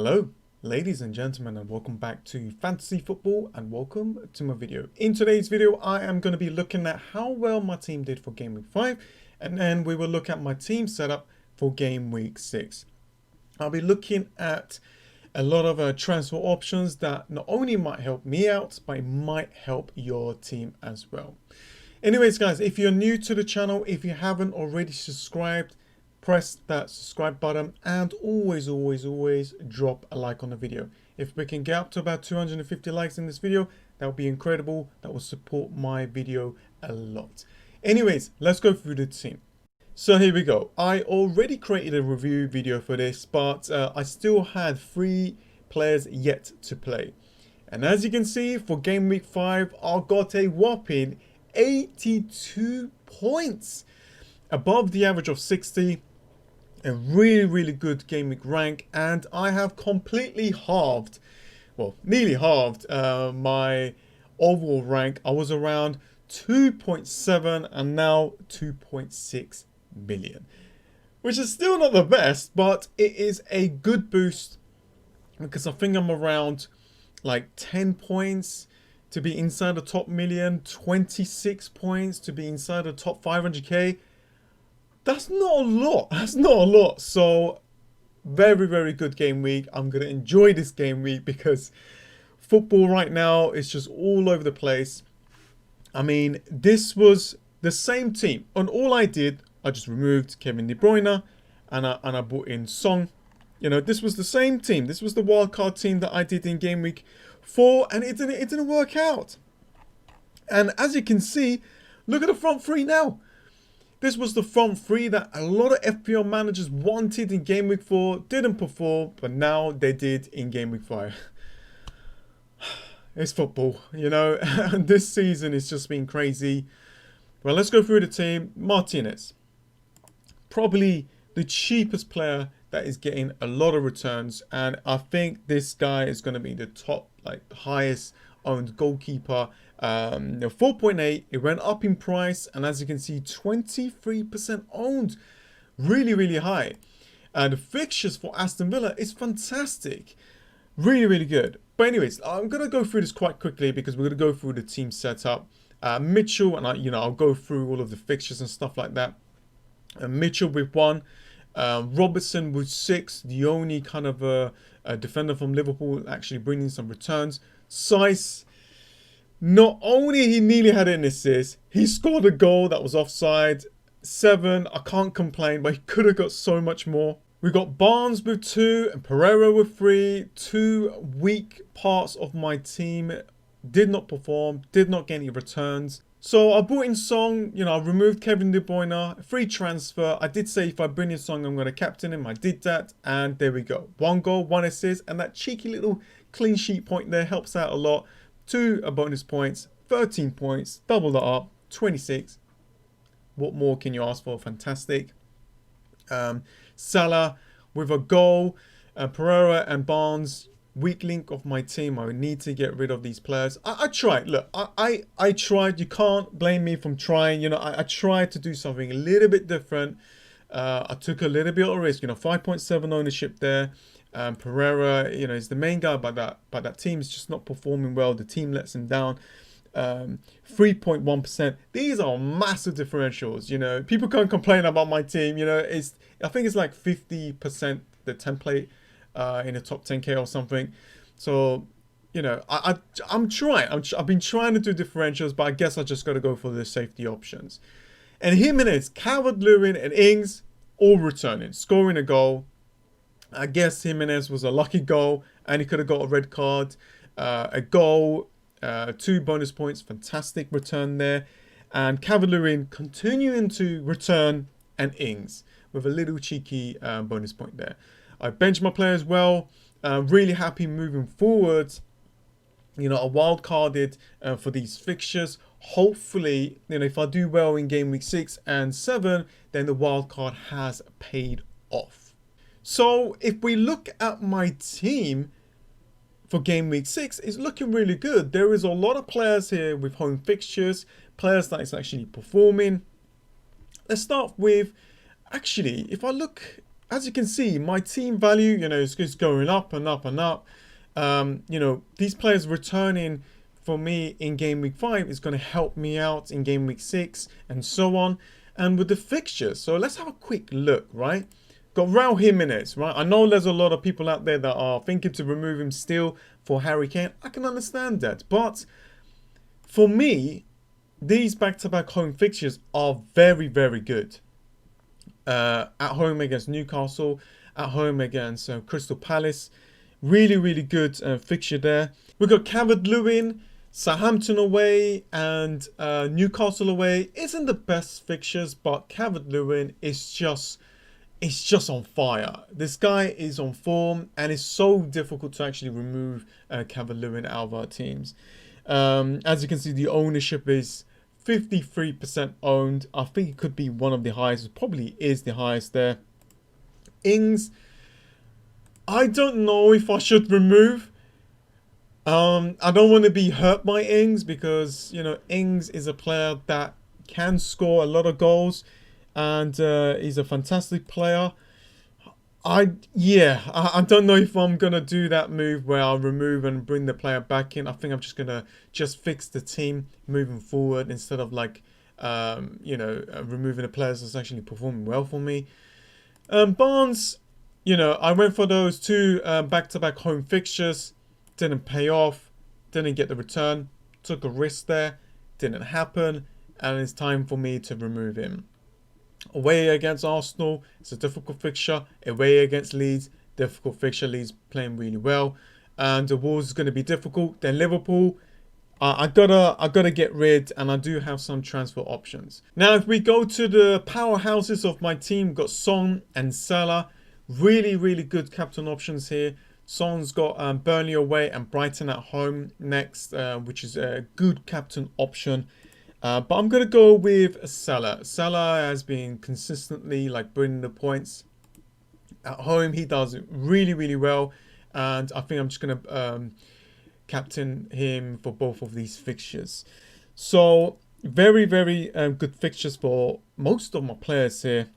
Hello, ladies and gentlemen, and welcome back to Fantasy Football, and welcome to my video. In today's video, I am going to be looking at how well my team did for Game Week 5, and then we will look at my team setup for Game Week 6. I'll be looking at a lot of transfer options that not only might help me out, but it might help your team as well. Anyways, guys, if you're new to the channel, if you haven't already subscribed, press that subscribe button and always drop a like on the video. If we can get up to about 250 likes in this video, that would be incredible. That will support my video a lot. Anyways, let's go through the team. So here we go. I already created a review video for this, but I still had 3 players yet to play. And as you can see, for Game Week 5, I got a whopping 82 points. Above the average of 60. A really good Game Week rank, and I have completely halved, well, nearly halved my overall rank. I was around 2.7 and now 2.6 million, which is still not the best, but it is a good boost because I think I'm around like 10 points to be inside the top million, 26 points to be inside the top 500k. That's not a lot. That's not a lot. So very good game week. I'm going to enjoy this game week because football right now is just all over the place. I mean, this was the same team. And all I did, I just removed Kevin De Bruyne and I brought in Song. You know, this was the same team. This was the wildcard team that I did in game week 4, and it didn't work out. And as you can see, look at the front 3 now. This was the front 3 that a lot of FPL managers wanted in Game Week 4, didn't perform, but now they did in Game Week 5. It's football, you know, and this season it's just been crazy. Well, let's go through the team. Martinez, probably the cheapest player that is getting a lot of returns, and I think this guy is going to be the top, like, highest owned goalkeeper. 4.8, it went up in price, and as you can see, 23% owned. Really high. And the fixtures for Aston Villa is fantastic. Really good. But anyways, I'm going to go through this quite quickly because we're going to go through the team setup. Mitchell, and I'll go through all of the fixtures and stuff like that. Mitchell with 1. Robertson with 6. The only kind of a defender from Liverpool actually bringing some returns. Size, not only he nearly had an assist, he scored a goal that was offside. 7, I can't complain, but he could have got so much more. We got Barnes with 2 and Pereira with 3. 2 weak parts of my team did not perform, did not get any returns. So I brought in Song, I removed Kevin De Bruyne, free transfer. I did say if I bring in Song, I'm going to captain him. I did that, and there we go. 1 goal, 1 assist, and that cheeky little clean sheet point there helps out a lot. 2 bonus points, 13 points, double that up, 26. What more can you ask for? Fantastic. Salah with a goal. Pereira and Barnes, weak link of my team. I need to get rid of these players. I tried. Look, I tried. You can't blame me from trying. I tried to do something a little bit different. I took a little bit of risk. 5.7 ownership there. Pereira, is the main guy, but that team is just not performing well. The team lets him down. 3.1%. These are massive differentials. People can't complain about my team. I think it's like 50% the template in the top 10k or something. So I'm trying. I've been trying to do differentials, but I guess I just got to go for the safety options. And Jimenez, Calvert-Lewin, and Ings all returning, scoring a goal. I guess Jimenez was a lucky goal, and he could have got a red card. A goal, 2 bonus points, fantastic return there. And Calvert-Lewin continuing to return, and Ings with a little cheeky bonus point there. I benched my players well. Really happy moving forward. I wild carded for these fixtures. Hopefully, if I do well in Game Week 6 and 7, then the wild card has paid off. So if we look at my team for Game Week 6, it's looking really good. There is a lot of players here with home fixtures, players that is actually performing. Let's start with, actually, if I look as you can see, my team value, is just going up and up and up. These players returning for me in game week 5 is going to help me out in game week 6 and so on. And with the fixtures, so let's have a quick look, right? Got Raul Jimenez, right? I know there's a lot of people out there that are thinking to remove him still for Harry Kane. I can understand that. But for me, these back-to-back home fixtures are very, very good. At home against Newcastle, at home against Crystal Palace. Really, really good fixture there. We've got Calvert-Lewin, Southampton away, and Newcastle away. Isn't the best fixtures, but Calvert-Lewin is just on fire. This guy is on form, and it's so difficult to actually remove Calvert-Lewin out of our teams. As you can see, the ownership is 53% owned. I think it could be one of the highest. It probably is the highest there. Ings, I don't know if I should remove. I don't want to be hurt by Ings because, Ings is a player that can score a lot of goals, and he's a fantastic player. I don't know if I'm going to do that move where I'll remove and bring the player back in. I think I'm just going to fix the team moving forward instead of removing the players that's actually performing well for me. Barnes, I went for those two back-to-back home fixtures. Didn't pay off. Didn't get the return. Took a risk there. Didn't happen. And it's time for me to remove him. Away against Arsenal, it's a difficult fixture. Away against Leeds, difficult fixture. Leeds playing really well. And the Wolves is going to be difficult. Then Liverpool, I gotta get rid, and I do have some transfer options. Now, if we go to the powerhouses of my team, got Son and Salah. Really, really good captain options here. Son's got Burnley away and Brighton at home next, which is a good captain option. But I'm going to go with Salah. Salah has been consistently bringing the points. At home, he does it really, really well. And I think I'm just going to captain him for both of these fixtures. So, very, very good fixtures for most of my players here.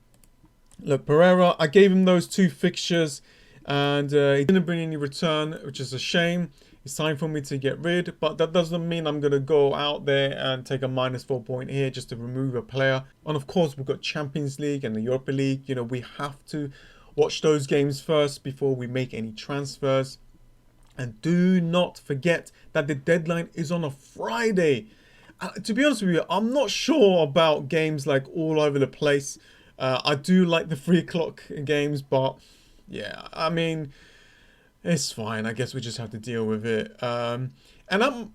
Look, Pereira, I gave him those two fixtures. And he didn't bring any return, which is a shame. It's time for me to get rid, but that doesn't mean I'm going to go out there and take a -4 point here just to remove a player. And of course, we've got Champions League and the Europa League. We have to watch those games first before we make any transfers. And do not forget that the deadline is on a Friday. To be honest with you, I'm not sure about games all over the place. I do like the 3 o'clock games, but yeah, I mean, it's fine. I guess we just have to deal with it. And I'm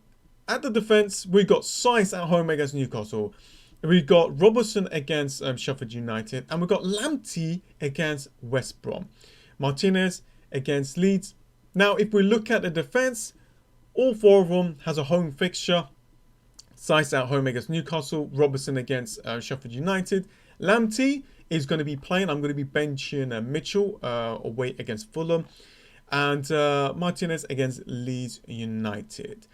at the defense. We got Saiss at home against Newcastle. We got Robertson against Sheffield United, and we got Lamptey against West Brom. Martinez against Leeds. Now, if we look at the defense, all 4 of them has a home fixture. Saiss at home against Newcastle. Robertson against Sheffield United. Lamptey is going to be playing. I'm going to be benching Mitchell away against Fulham. And Martinez against Leeds United.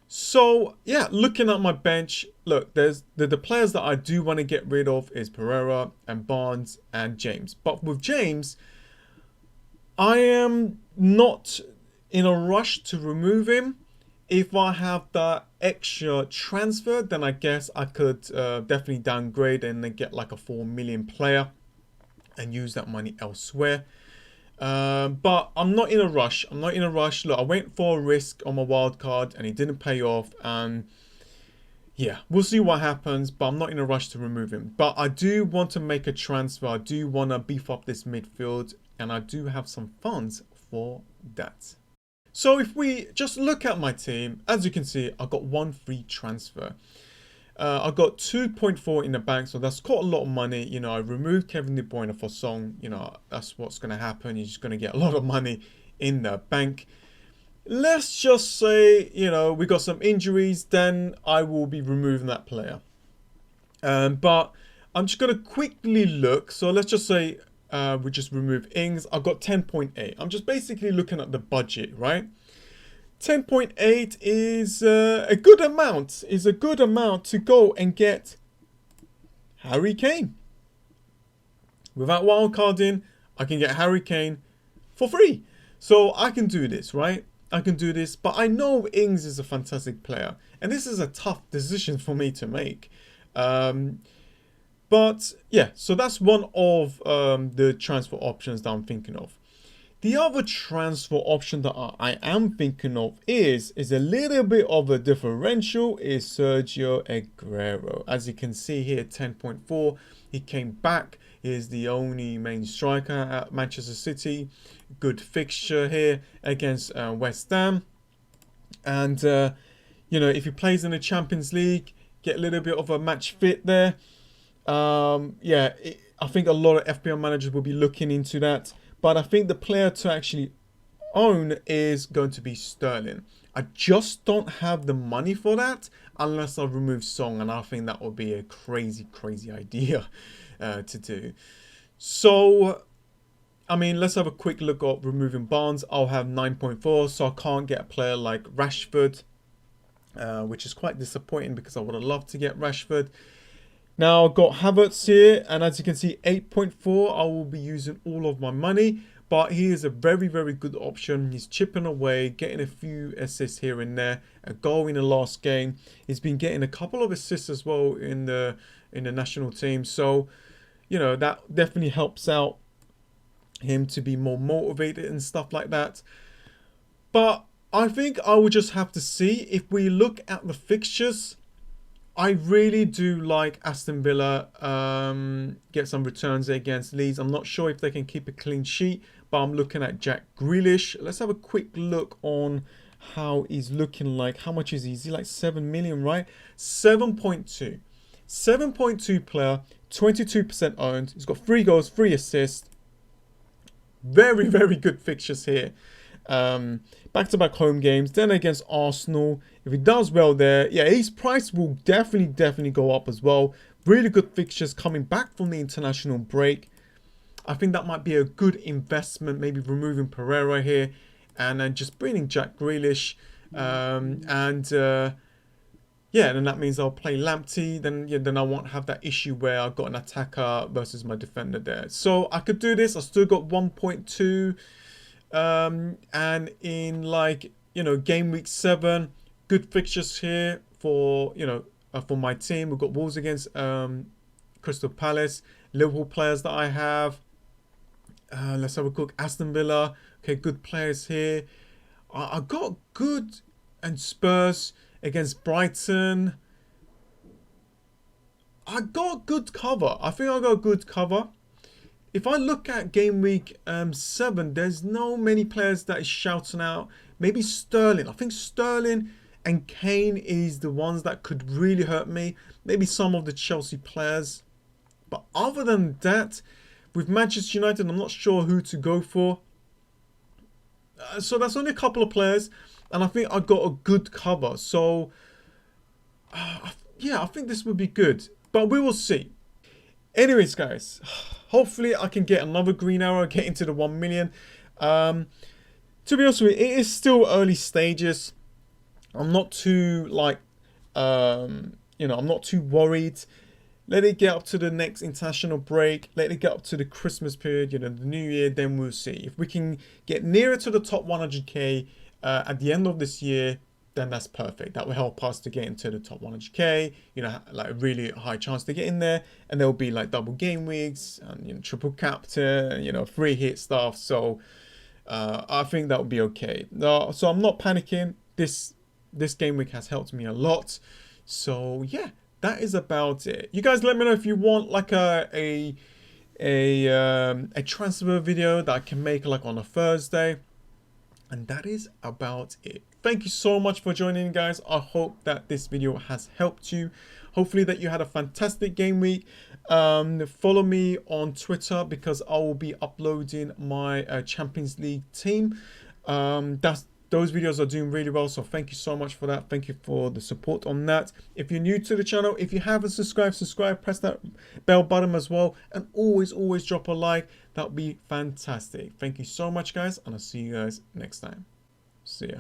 So, yeah, looking at my bench, look, there's the players that I do want to get rid of is Pereira and Barnes and James. But with James, I am not in a rush to remove him. If I have that extra transfer, then I guess I could definitely downgrade and then get a 4 million player and use that money elsewhere. But I'm not in a rush. Look, I went for a risk on my wild card and it didn't pay off. And yeah, we'll see what happens. But I'm not in a rush to remove him. But I do want to make a transfer. I do want to beef up this midfield. And I do have some funds for that. So if we just look at my team, as you can see, I got 1 free transfer. I got 2.4 in the bank, so that's quite a lot of money. I removed Kevin De Bruyne for Song. That's what's going to happen. You're just going to get a lot of money in the bank. Let's just say, we got some injuries, then I will be removing that player. But I'm just going to quickly look. So let's just say we just remove Ings. I've got 10.8. I'm just basically looking at the budget, right? 10.8 is a good amount. Is a good amount to go and get Harry Kane. Without wildcarding, I can get Harry Kane for free. So I can do this, right? I can do this, but I know Ings is a fantastic player, and this is a tough decision for me to make. But yeah, so that's one of the transfer options that I'm thinking of. The other transfer option that I am thinking of is a little bit of a differential, is Sergio Aguero. As you can see here, 10.4. He came back. He is the only main striker at Manchester City. Good fixture here against West Ham. And, you know, if he plays in the Champions League, get a little bit of a match fit there. Yeah, I think a lot of FPL managers will be looking into that. But I think the player to actually own is going to be Sterling. I just don't have the money for that unless I remove Song, and I think that would be a crazy, crazy idea to do. So, I mean, let's have a quick look at removing Barnes. I'll have 9.4, so I can't get a player like Rashford, which is quite disappointing because I would have loved to get Rashford. Now I've got Havertz here, and as you can see, 8.4. I will be using all of my money, but he is a very, very good option. He's chipping away, getting a few assists here and there, a goal in the last game. He's been getting a couple of assists as well in the national team. So, you know, that definitely helps out him to be more motivated and stuff like that. But I think I will just have to see. If we look at the fixtures, I really do like Aston Villa, get some returns against Leeds. I'm not sure if they can keep a clean sheet, but I'm looking at Jack Grealish. Let's have a quick look on how he's looking like. How much is he? Is he like 7 million, right? 7.2. 7.2 player, 22% owned. He's got 3 goals, 3 assists. Very, very good fixtures here. Back-to-back home games, then against Arsenal. If he does well there, yeah, his price will definitely go up as well. Really good fixtures coming back from the international break. I think that might be a good investment, maybe removing Pereira here and then just bringing Jack Grealish. Yeah, then that means I'll play Lamptey. Then I won't have that issue where I've got an attacker versus my defender there. So I could do this. I still got 1.2. And in, like, you know, game week 7, good fixtures here for, you know, for my team. We've got Wolves against Crystal Palace, Liverpool players that I have. Let's have a look. Aston Villa. Okay, good players here. I got good, and Spurs against Brighton. I got good cover. I think I got good cover. If I look at game week 7, there's no many players that is shouting out. Maybe Sterling. I think Sterling and Kane is the ones that could really hurt me. Maybe some of the Chelsea players. But other than that, with Manchester United, I'm not sure who to go for. So that's only a couple of players. And I think I got a good cover. So, yeah, I think this would be good. But we will see. Anyways, guys, hopefully I can get another green arrow, get into the 1 million. To be honest with you, it is still early stages. I'm not too, like, you know, I'm not too worried. Let it get up to the next international break. Let it get up to the Christmas period, you know, the New Year. Then we'll see. If we can get nearer to the top 100k at the end of this year, then that's perfect. That will help us to get into the top 100k, you know, like a really high chance to get in there. And there'll be like double game weeks and, you know, triple captain, you know, free hit stuff. So I think that will be okay. So I'm not panicking. This game week has helped me a lot. So yeah, that is about it. You guys let me know if you want like a transfer video that I can make like on a Thursday. And that is about it. Thank you so much for joining, guys. I hope that this video has helped you. Hopefully that you had a fantastic game week. Follow me on Twitter because I will be uploading my Champions League team. Those videos are doing really well, so thank you so much for that. Thank you for the support on that. If you're new to the channel, if you haven't subscribe, press that bell button as well, and always drop a like. That would be fantastic. Thank you so much, guys, and I'll see you guys next time. See ya.